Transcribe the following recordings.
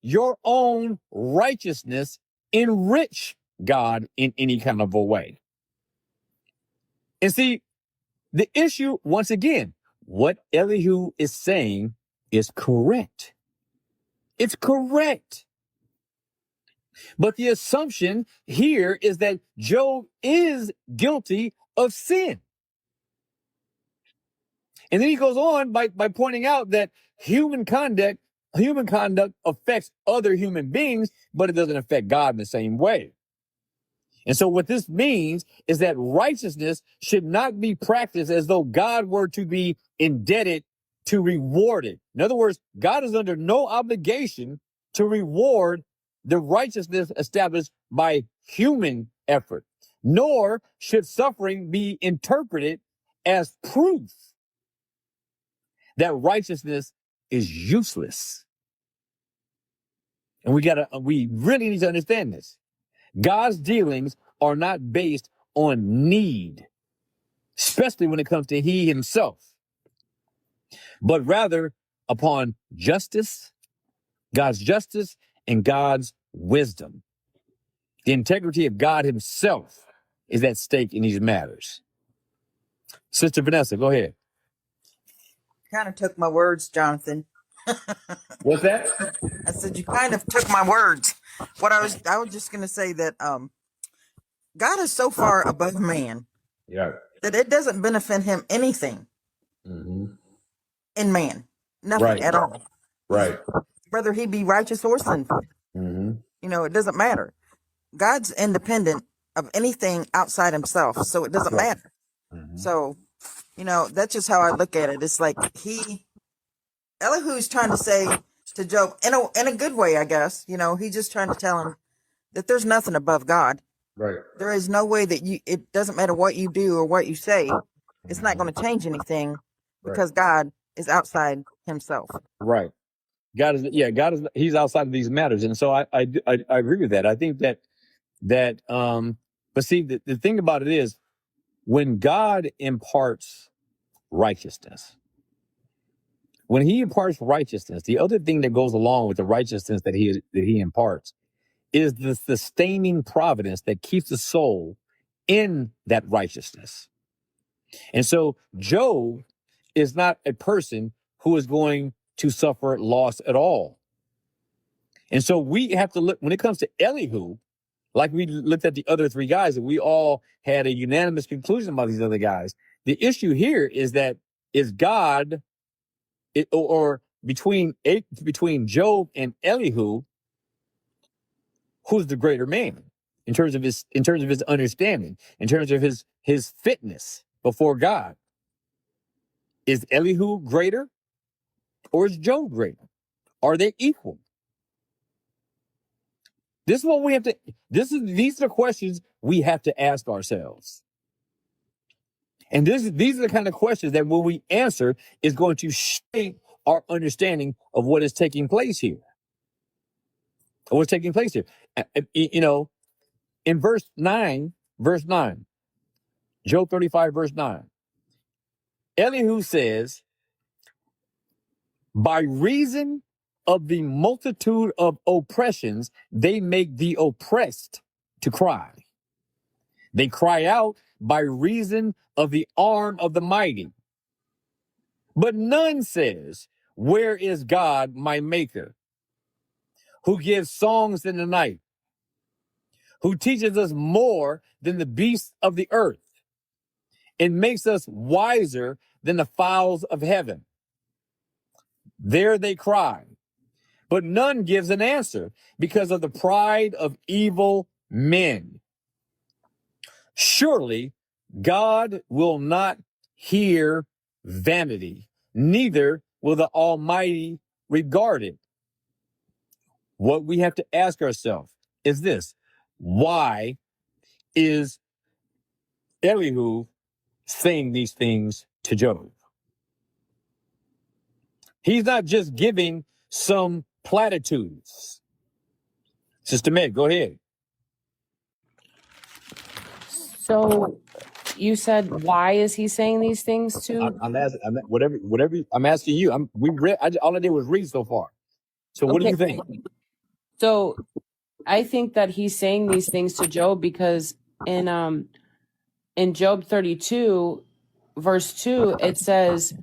your own righteousness enrich God in any kind of a way. And see, the issue, once again, what Elihu is saying is correct. It's correct. But the assumption here is that Job is guilty of sin. And then he goes on by pointing out that human conduct affects other human beings, but it doesn't affect God in the same way. And so what this means is that righteousness should not be practiced as though God were to be indebted to reward it. In other words, God is under no obligation to reward the righteousness established by human effort, nor should suffering be interpreted as proof that righteousness is useless. And we really need to understand this. God's dealings are not based on need, especially when it comes to he himself, but rather upon justice, God's justice and God's wisdom. The integrity of God himself is at stake in these matters. Sister Vanessa, go ahead. Kind of took my words, Jonathan. What's that? I said you kind of took my words. I was just going to say that God is so far above man that it doesn't benefit him anything in man. Nothing at all. Right. Whether he be righteous or sinful. It doesn't matter. God's independent of anything outside himself, so it doesn't matter. So, that's just how I look at it. It's like Elihu's trying to say to Job, in a good way, I guess, he's just trying to tell him that there's nothing above God. Right. There is no way that it doesn't matter what you do or what you say. It's not going to change anything because God is outside himself. Right. God is, he's outside of these matters. And so I agree with that. I think that, but see, the thing about it is when God imparts righteousness, when he imparts righteousness, the other thing that goes along with the righteousness that he imparts is the sustaining providence that keeps the soul in that righteousness. And so Job is not a person who is going to suffer loss at all. And so we have to look, when it comes to Elihu, like we looked at the other three guys, and we all had a unanimous conclusion about these other guys. The issue here is that is God, or between Job and Elihu, who's the greater man in terms of his understanding, in terms of his fitness before God? Is Elihu greater or is Job greater? Are they equal? This is what we have to, these are the questions we have to ask ourselves. And these are the kind of questions that when we answer is going to shape our understanding of what is taking place here. In verse 9, Job 35, verse 9, Elihu says, by reason of the multitude of oppressions, they make the oppressed to cry. They cry out by reason of the arm of the mighty. But none says, where is God, my maker, who gives songs in the night, who teaches us more than the beasts of the earth, and makes us wiser than the fowls of heaven. There they cry, but none gives an answer because of the pride of evil men. Surely God will not hear vanity, neither will the Almighty regard it. What we have to ask ourselves is this: why is Elihu saying these things to Job? He's not just giving some platitudes. Sister Meg, go ahead. So you said, why is he saying these things to? I'm asking, whatever. I'm asking you. All I did was read so far. So what do you think? So I think that he's saying these things to Job because in Job 32, verse 2, it says,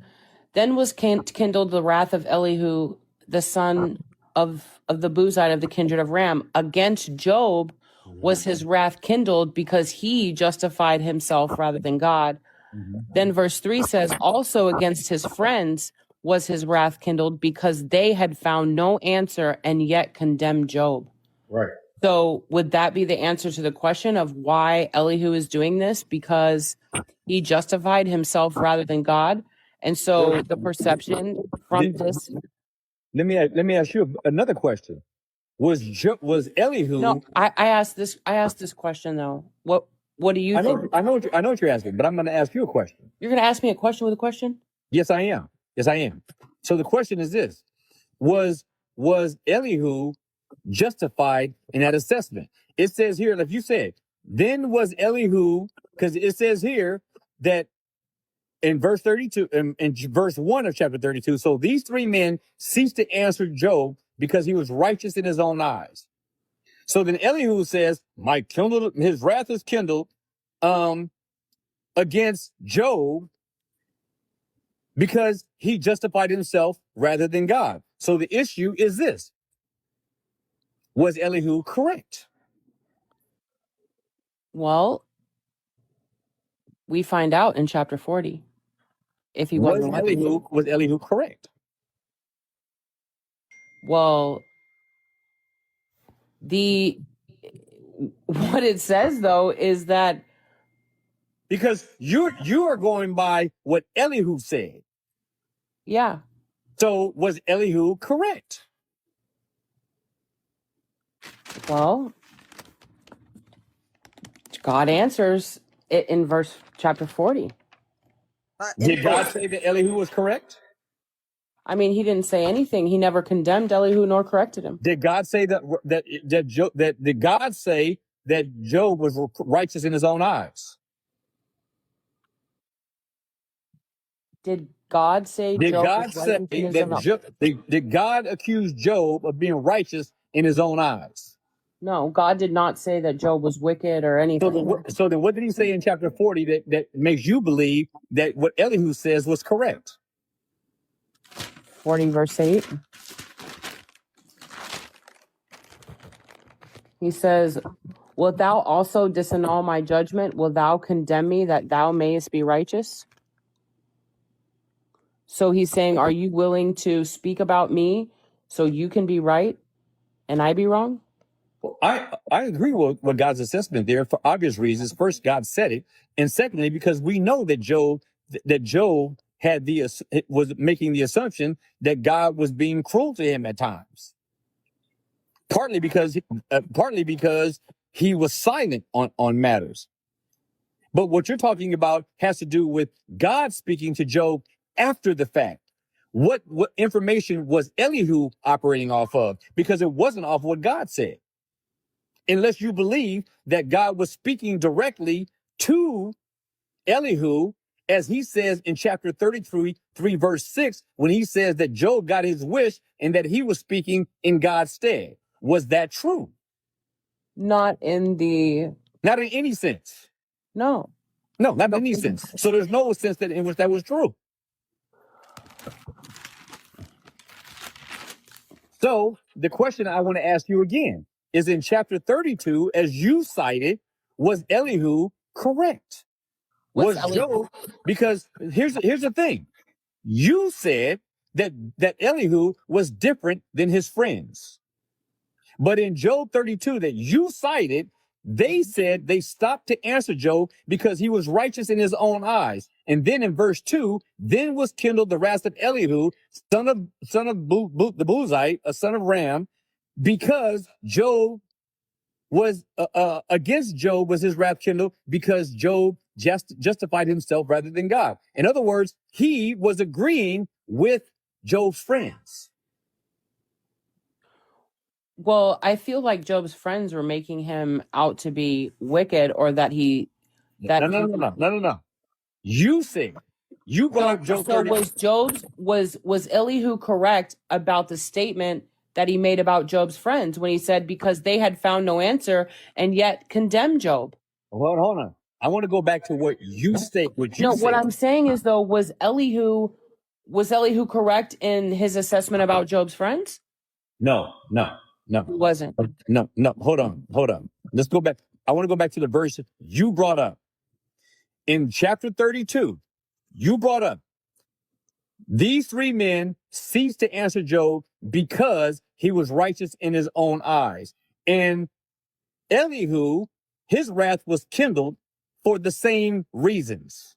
"Then was kindled the wrath of Elihu, the son of the Buzite of the kindred of Ram. Against Job was his wrath kindled because he justified himself rather than God." Then verse 3 says, "Also against his friends was his wrath kindled because they had found no answer and yet condemned Job." Right. So would that be the answer to the question of why Elihu is doing this? Because he justified himself rather than God. And so the perception from this. Let me ask you another question. Was Elihu? No, I asked this question though. What do you think? I know what you're asking, but I'm going to ask you a question. You're going to ask me a question with a question? Yes, I am. So the question is this: Was Elihu justified in that assessment? It says here, like you said, then was Elihu, because it says here that in verse 32, in verse 1 of chapter 32, so these three men ceased to answer Job because he was righteous in his own eyes. So then Elihu says, his wrath is kindled against Job because he justified himself rather than God. So the issue is this: was Elihu correct? Well, we find out in chapter 40 if he wasn't. Was Elihu correct? Well, what it says though is that, because you are going by what Elihu said. yeah. So was Elihu correct? Well, God answers it in chapter 40. Did God say that Elihu was correct? I mean, he didn't say anything. He never condemned Elihu nor corrected him. Did God say did God say that Job was righteous in his own eyes? Did God say Did Job God was say righteous in his own eyes? did God accuse Job of being righteous in his own eyes? No, God did not say that Job was wicked or anything. So then what did he say in chapter 40 that makes you believe that what Elihu says was correct? 40 verse 8. He says, "Wilt thou also disannul my judgment? Wilt thou condemn me that thou mayest be righteous?" So he's saying, are you willing to speak about me so you can be right and I be wrong? Well, I agree with God's assessment there for obvious reasons. First, God said it, and secondly, because we know that Job had was making the assumption that God was being cruel to him at times. Partly because he was silent on matters. But what you're talking about has to do with God speaking to Job after the fact. What information was Elihu operating off of? Because it wasn't off what God said. Unless you believe that God was speaking directly to Elihu, as he says in chapter 33, verse 6, when he says that Job got his wish and that he was speaking in God's stead. Was that true? Not in any sense. No. No, not in any sense. So there's no sense in which that was true. So the question I want to ask you again is, in chapter 32, as you cited, was Elihu correct? Was Job? Because here's the thing. You said that Elihu was different than his friends. But in Job 32 that you cited, they said they stopped to answer Job because he was righteous in his own eyes. And then in verse 2, then was kindled the wrath of Elihu, son of the Buzite, a son of Ram, because Job was against Job was his wrath kindled because Job justified himself rather than God. In other words, he was agreeing with Job's friends. Well, I feel like Job's friends were making him out to be wicked, or that No. You said you brought up Job. So was Elihu correct about the statement that he made about Job's friends when he said because they had found no answer and yet condemned Job. Well, hold on. I want to go back to what you say. What I'm saying is, though, was Elihu correct in his assessment about Job's friends? No. He wasn't. No. Hold on. Let's go back. I want to go back to the verse you brought up. In chapter 32, you brought up, these three men ceased to answer Job because he was righteous in his own eyes. And Elihu, his wrath was kindled for the same reasons.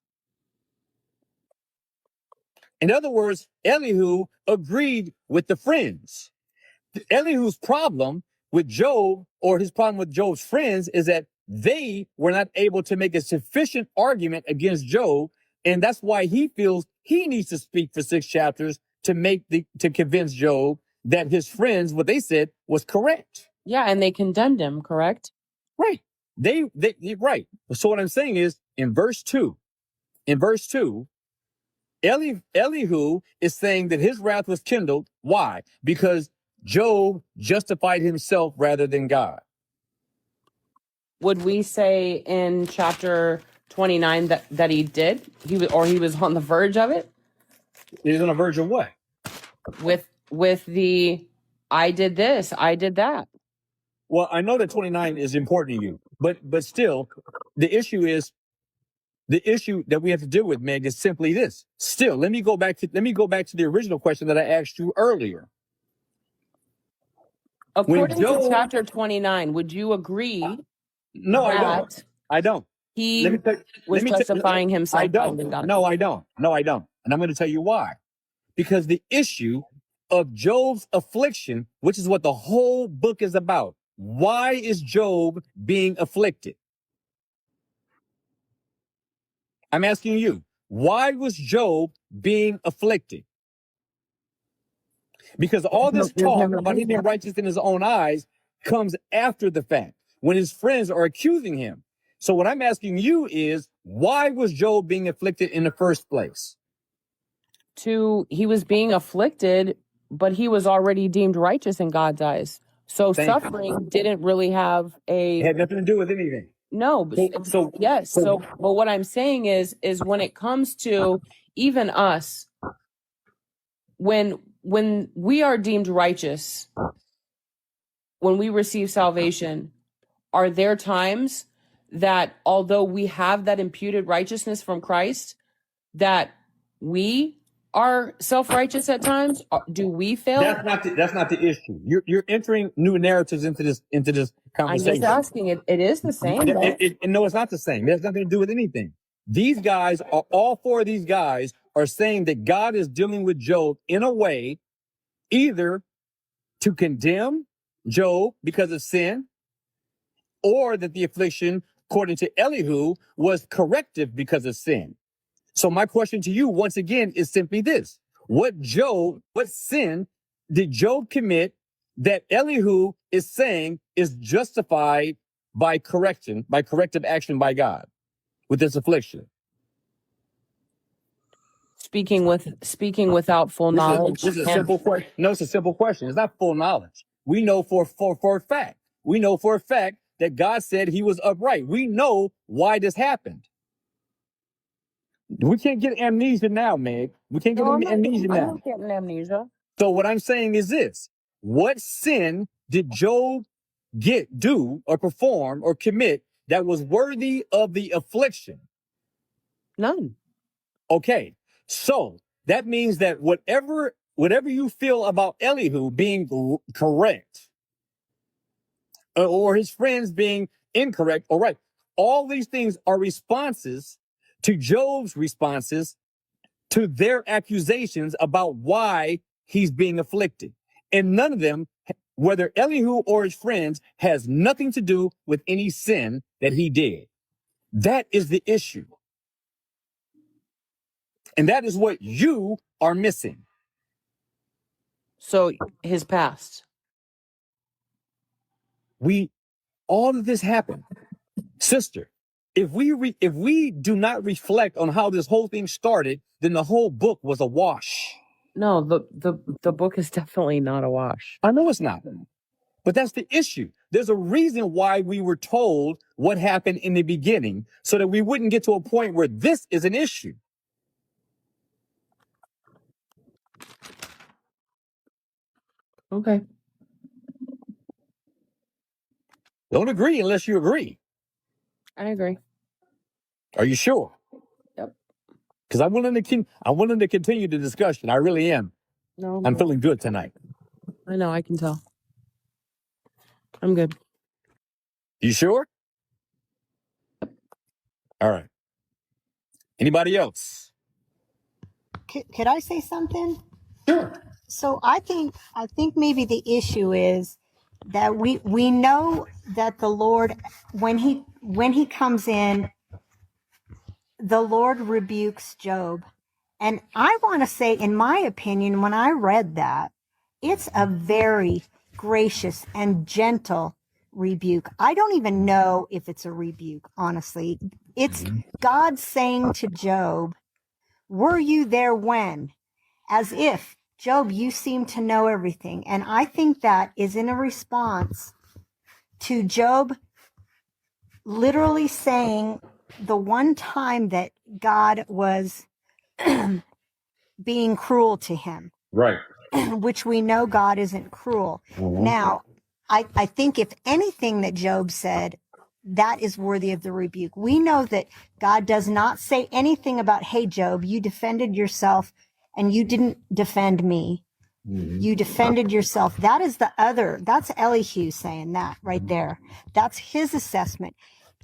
In other words, Elihu agreed with the friends. Elihu's problem with Job, or his problem with Job's friends, is that they were not able to make a sufficient argument against Job, and that's why he feels he needs to speak for 6 chapters to convince Job that his friends, what they said, was correct. Yeah, and they condemned him, correct? Right. They right. So what I'm saying is, in verse 2, Elihu is saying that his wrath was kindled. Why? Because Job justified himself rather than God. Would we say in chapter 29 that he did? He was on the verge of it? He was on the verge of what? With the, I did this, I did that. Well, I know that 29 is important to you, but still, the issue that we have to deal with, Meg, is simply this. Still, let me go back to the original question that I asked you earlier. According to chapter 29, would you agree? No, I don't. I don't. He was justifying himself. I don't. No, I don't. And I'm going to tell you why. Because the issue of Job's affliction, which is what the whole book is about. Why is Job being afflicted? I'm asking you, why was Job being afflicted? Because all this talk about him being righteous in his own eyes comes after the fact, when his friends are accusing him. So what I'm asking you is, why was Job being afflicted in the first place? He was being afflicted, but he was already deemed righteous in God's eyes. So suffering didn't really have it had nothing to do with anything. No, but but what I'm saying is when it comes to even us, when we are deemed righteous, when we receive salvation, are there times that although we have that imputed righteousness from Christ, that we are self-righteous at times? Do we fail? That's not the issue. You're entering new narratives into this conversation. I'm just asking. It is the same. No, it's not the same. It has nothing to do with anything. These guys all 4 of these guys are saying that God is dealing with Job in a way either to condemn Job because of sin, or that the affliction, according to Elihu, was corrective because of sin. So my question to you, once again, is simply this. What sin did Job commit that Elihu is saying is justified by corrective action by God with this affliction? Speaking without full knowledge. This is a simple question. No, it's a simple question. It's not full knowledge. We know for a fact. We know for a fact that God said he was upright. We know why this happened. We can't get amnesia now, Meg. We can't get amnesia now. I'm not getting amnesia. So what I'm saying is this. What sin did Job do or perform or commit that was worthy of the affliction? None. Okay. So that means that whatever you feel about Elihu being correct or his friends being incorrect or right, all these things are responses to Job's responses to their accusations about why he's being afflicted. And none of them, whether Elihu or his friends, has nothing to do with any sin that he did. That is the issue. And that is what you are missing. So his past. All of this happened. Sister, if we do not reflect on how this whole thing started, then the whole book was a wash. No, the book is definitely not a wash. I know it's not. But that's the issue. There's a reason why we were told what happened in the beginning so that we wouldn't get to a point where this is an issue. Okay. Don't agree unless you agree. I agree. Are you sure? Yep. Because I'm willing to continue the discussion. I really am. No, I'm feeling good tonight. I know, I can tell. I'm good. You sure? All right. Anybody else? Could I say something? Sure. So I think maybe the issue is that we know that the Lord, when he comes in, the Lord rebukes Job. And I want to say, in my opinion, when I read that, it's a very gracious and gentle rebuke. I don't even know if it's a rebuke, honestly. It's God saying to Job, "Were you there when?" As if, "Job, you seem to know everything." And I think that is in a response to Job literally saying the one time that God was being cruel to him. Right. Which we know God isn't cruel. Now, I think if anything that Job said, that is worthy of the rebuke. We know that God does not say anything about, "Hey, Job, you defended yourself and you didn't defend me. You defended yourself." That's Elihu saying that right there. That's his assessment.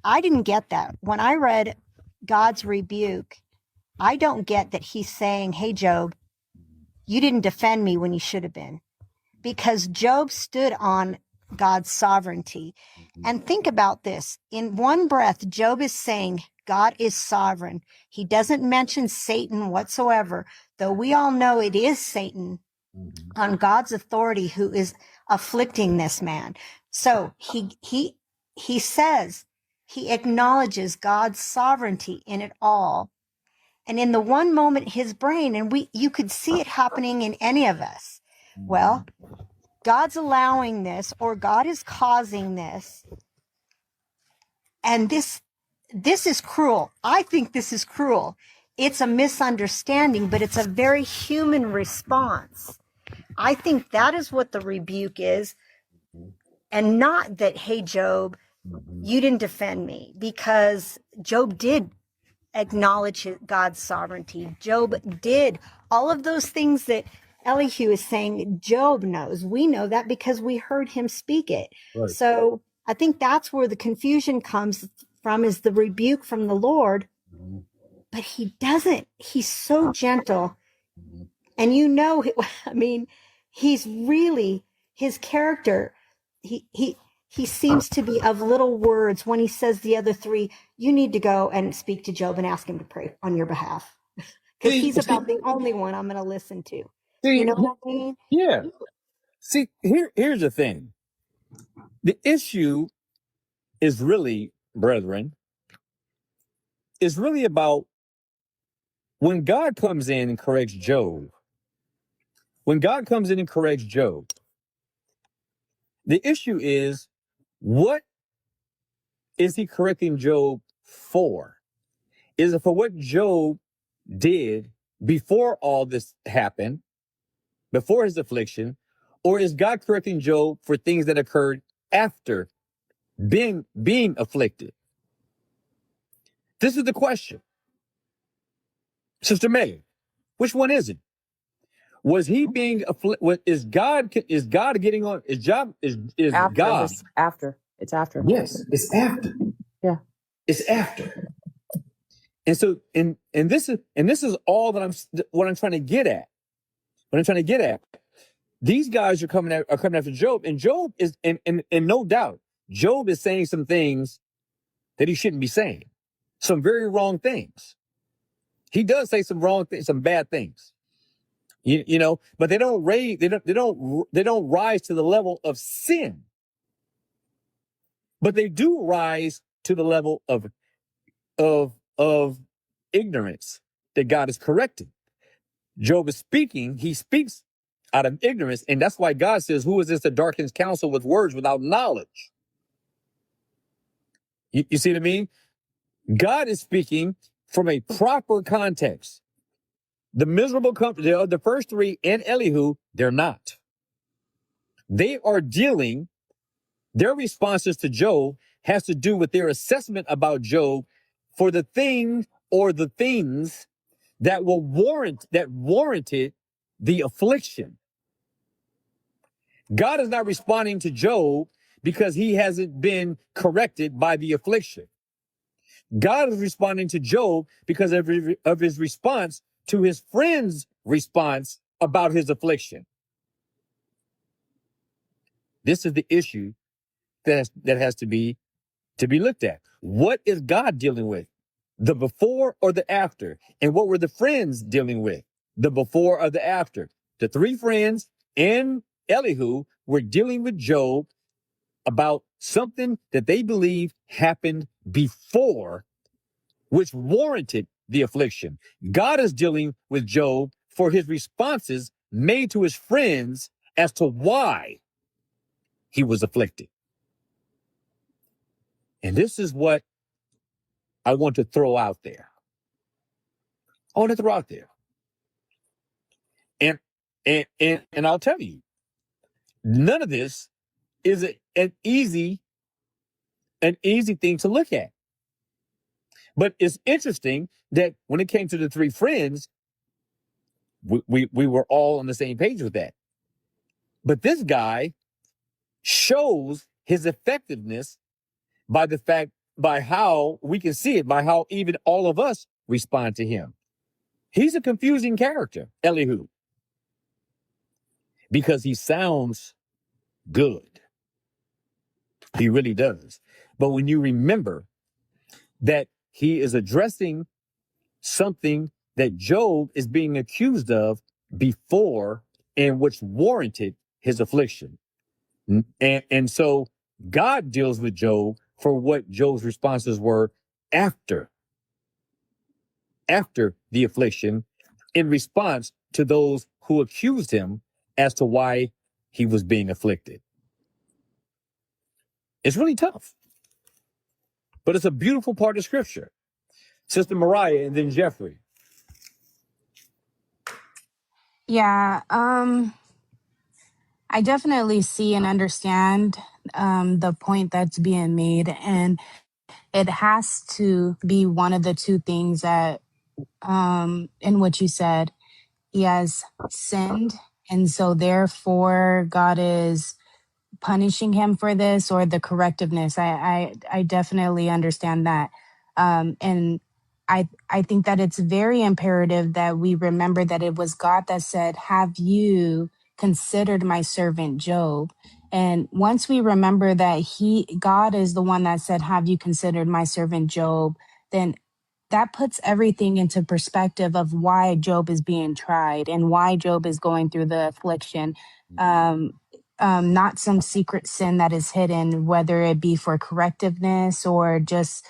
I didn't get that. When I read God's rebuke, I don't get that he's saying, "Hey, Job, you didn't defend me when you should have been," because Job stood on God's sovereignty. And think about this. In one breath, Job is saying God is sovereign. He doesn't mention Satan whatsoever, though we all know it is Satan on God's authority who is afflicting this man. So he says, he acknowledges God's sovereignty in it all. And in the one moment, his brain, and you could see it happening in any of us. Well, God's allowing this, or God is causing this. And this is cruel. I think this is cruel. It's a misunderstanding, but it's a very human response. I think that is what the rebuke is. And not that, "Hey, Job, you didn't defend me," because Job did acknowledge God's sovereignty. Job did all of those things that Elihu is saying. Job knows. We know that because we heard him speak it. Right. So I think that's where the confusion comes from, is the rebuke from the Lord. But he doesn't. He's so gentle. And I mean, he's really, his character, he seems to be of little words when he says the other three, "You need to go and speak to Job and ask him to pray on your behalf." Because he's about the only one I'm going to listen to. You know what I mean? Yeah. See, here's the thing. The issue is really, brethren, is really about when God comes in and corrects Job. When God comes in and corrects Job, the issue is, what is he correcting Job for? Is it for what Job did before all this happened, before his affliction, or is God correcting Job for things that occurred after being afflicted? This is the question. Sister May, which one is it? Was he being afflicted? Is God getting on? Is After God? after. It's after. Yes, it's after. Yeah. It's after. And so, and this is all that what I'm trying to get at. What I'm trying to get at. These guys are coming after Job, and Job is, and no doubt, Job is saying some things that he shouldn't be saying, some very wrong things. He does say some wrong things, some bad things, you know, but they don't rise to the level of sin, but they do rise to the level of ignorance that God is correcting. Job is speaking. He speaks out of ignorance. And that's why God says, who is this that darkens counsel with words without knowledge? You see what I mean? God is speaking from a proper context. The miserable company, the first three and Elihu, they're not. They are dealing, their responses to Job has to do with their assessment about Job for the thing or the things that warranted the affliction. God is not responding to Job because he hasn't been corrected by the affliction. God is responding to Job because of his response to his friend's response about his affliction. This is the issue that has to be looked at. What is God dealing with? The before or the after? And what were the friends dealing with? The before or the after? The three friends and Elihu were dealing with Job about something that they believe happened before, which warranted the affliction. God is dealing with Job for his responses made to his friends as to why he was afflicted. And this is what I want to throw out there. I want to throw out there. And I'll tell you, none of this is an easy thing to look at. But it's interesting that when it came to the three friends, we were all on the same page with that. But this guy shows his effectiveness by how we can see it, by how even all of us respond to him. He's a confusing character, Elihu, because he sounds good. He really does. But when you remember that he is addressing something that Job is being accused of before and which warranted his affliction. And so God deals with Job for what Job's responses were after the affliction in response to those who accused him as to why he was being afflicted. It's really tough, but it's a beautiful part of scripture. Sister Mariah and then Jeffrey. Yeah, I definitely see and understand the point that's being made, and it has to be one of the two things that, in what you said, he has sinned, and so therefore God is punishing him for this, or the correctiveness. I definitely understand that, and I think that it's very imperative that we remember that it was God that said, "Have you considered my servant Job?" And once we remember that God is the one that said, "Have you considered my servant Job?" then that puts everything into perspective of why Job is being tried and why Job is going through the affliction. Not some secret sin that is hidden, whether it be for correctiveness or just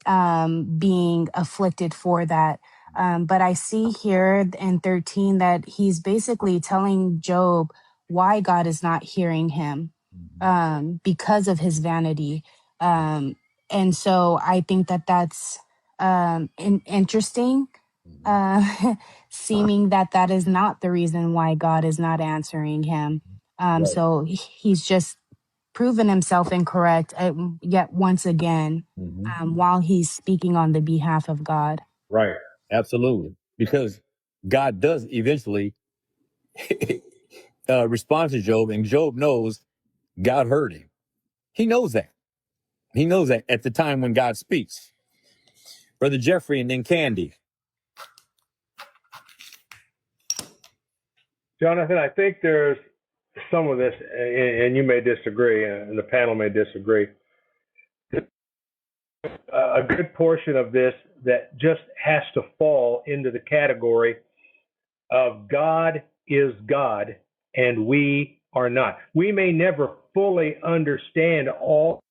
being afflicted for that. But I see here in 13 that he's basically telling Job why God is not hearing him, because of his vanity. And so I think that that's interesting, seeming that is not the reason why God is not answering him. Right. So he's just proven himself incorrect yet once again, while he's speaking on the behalf of God. Right. Absolutely. Because God does eventually respond to Job, and Job knows God heard him. He knows that. He knows that at the time when God speaks. Brother Jeffrey and then Candy. Jonathan, I think there's some of this, and you may disagree, and the panel may disagree. A good portion of this that just has to fall into the category of God is God and we are not. We may never fully understand all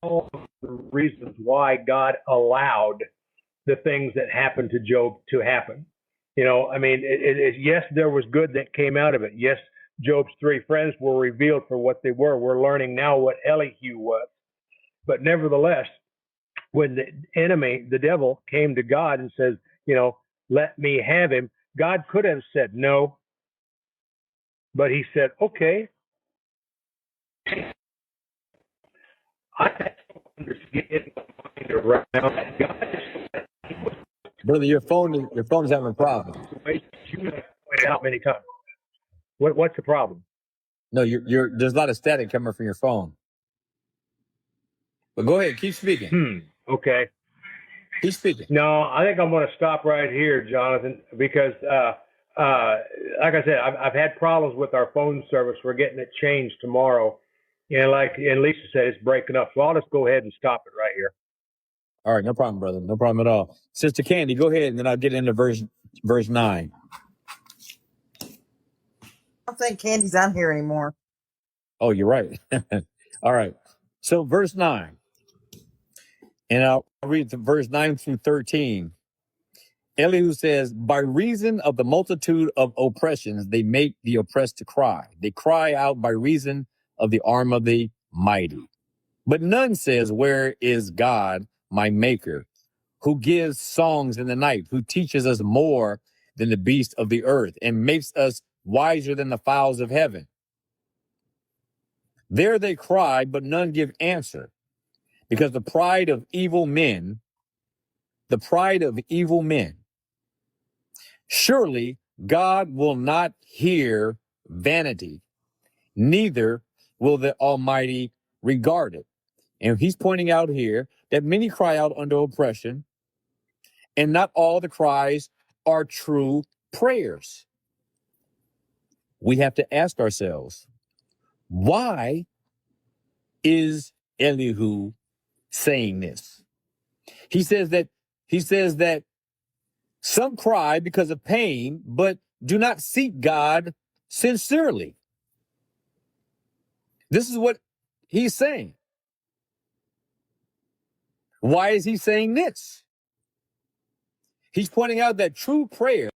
of the reasons why God allowed the things that happened to Job to happen. I mean, yes, there was good that came out of it. Yes, Job's three friends were revealed for what they were. We're learning now what Elihu was. But nevertheless, when the enemy, the devil, came to God and says, let me have him, God could have said no, but he said, okay. I understand around God. Brother, your phone is having a problem. You pointed out many times. What's the problem? No, there's a lot of static coming from your phone. But go ahead, keep speaking. Okay. Keep speaking. No, I think I'm going to stop right here, Jonathan, because like I said, I've had problems with our phone service. We're getting it changed tomorrow, and Lisa said it's breaking up. So I'll just go ahead and stop it right here. All right, no problem, brother. No problem at all. Sister Candy, go ahead, and then I'll get into verse 9. I don't think Candy's on here anymore. Oh, you're right. All right. So verse 9. And I'll read the verse 9 through 13. Elihu says, by reason of the multitude of oppressions, they make the oppressed to cry. They cry out by reason of the arm of the mighty. But none says, where is God, my maker, who gives songs in the night, who teaches us more than the beasts of the earth and makes us wiser than the fowls of heaven. There they cry, but none give answer, because the pride of evil men, surely God will not hear vanity, neither will the Almighty regard it. And he's pointing out here that many cry out under oppression, and not all the cries are true prayers. We have to ask ourselves, why is Elihu saying this? He says that some cry because of pain, but do not seek God sincerely. This is what he's saying. Why is he saying this? He's pointing out that true prayer